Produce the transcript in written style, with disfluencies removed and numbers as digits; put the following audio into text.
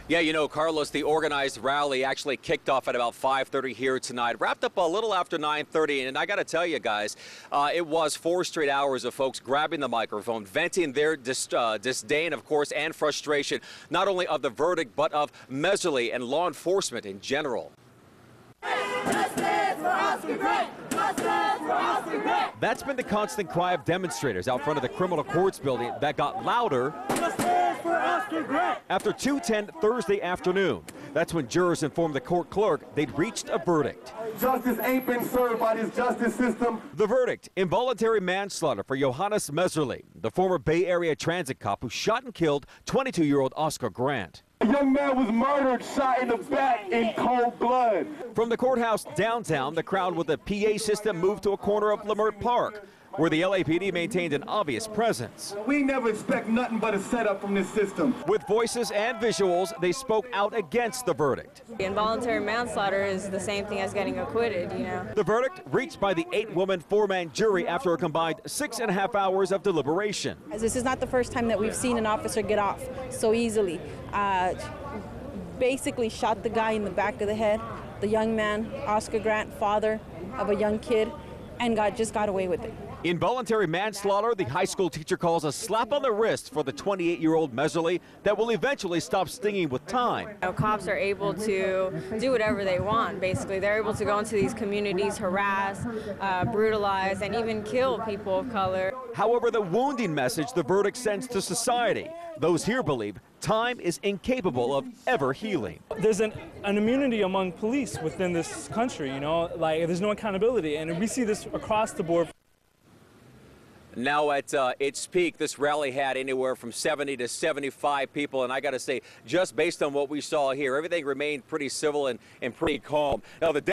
Yeah, you know, Carlos, the organized rally actually kicked off at about 5:30 here tonight, wrapped up a little after 9:30, and I got to tell you guys, it was 4 straight hours of folks grabbing the microphone, venting their disdain, of course, and frustration, not only of the verdict, but of Mehserle and law enforcement in general. Justice for Oscar Grant! Justice for Oscar Grant! That's been the constant cry of demonstrators out front of the criminal courts building that got louder after 2:10 Thursday afternoon. That's when jurors informed the court clerk they'd reached a verdict. Justice ain't been served by this justice system. The verdict, involuntary manslaughter for Johannes Mehserle, the former Bay Area transit cop who shot and killed 22-year-old Oscar Grant. A young man was murdered, shot in the back in cold blood. From the courthouse downtown, the crowd with a PA system moved to a corner of Leimert Park, where the LAPD maintained an obvious presence. We never expect nothing but a setup from this system. With voices and visuals, they spoke out against the verdict. Involuntary manslaughter is the same thing as getting acquitted, you know. The verdict reached by the 8-woman, 4-man jury after a combined 6.5 hours of deliberation. This is not the first time that we've seen an officer get off so easily. Basically shot the guy in the back of the head, the young man, Oscar Grant, father of a young kid, and just got away with it. Involuntary manslaughter, the high school teacher calls a slap on the wrist for the 28-year-old Mehserle that will eventually stop stinging with time. You know, cops are able to do whatever they want, basically. They're able to go into these communities, harass, brutalize, and even kill people of color. However, the wounding message the verdict sends to society, those here believe time is incapable of ever healing. There's an immunity among police within this country, you know, like there's no accountability, and we see this across the board. Now at its peak, this rally had anywhere from 70 to 75 people, and I got to say, just based on what we saw here, everything remained pretty civil and pretty calm. Now, the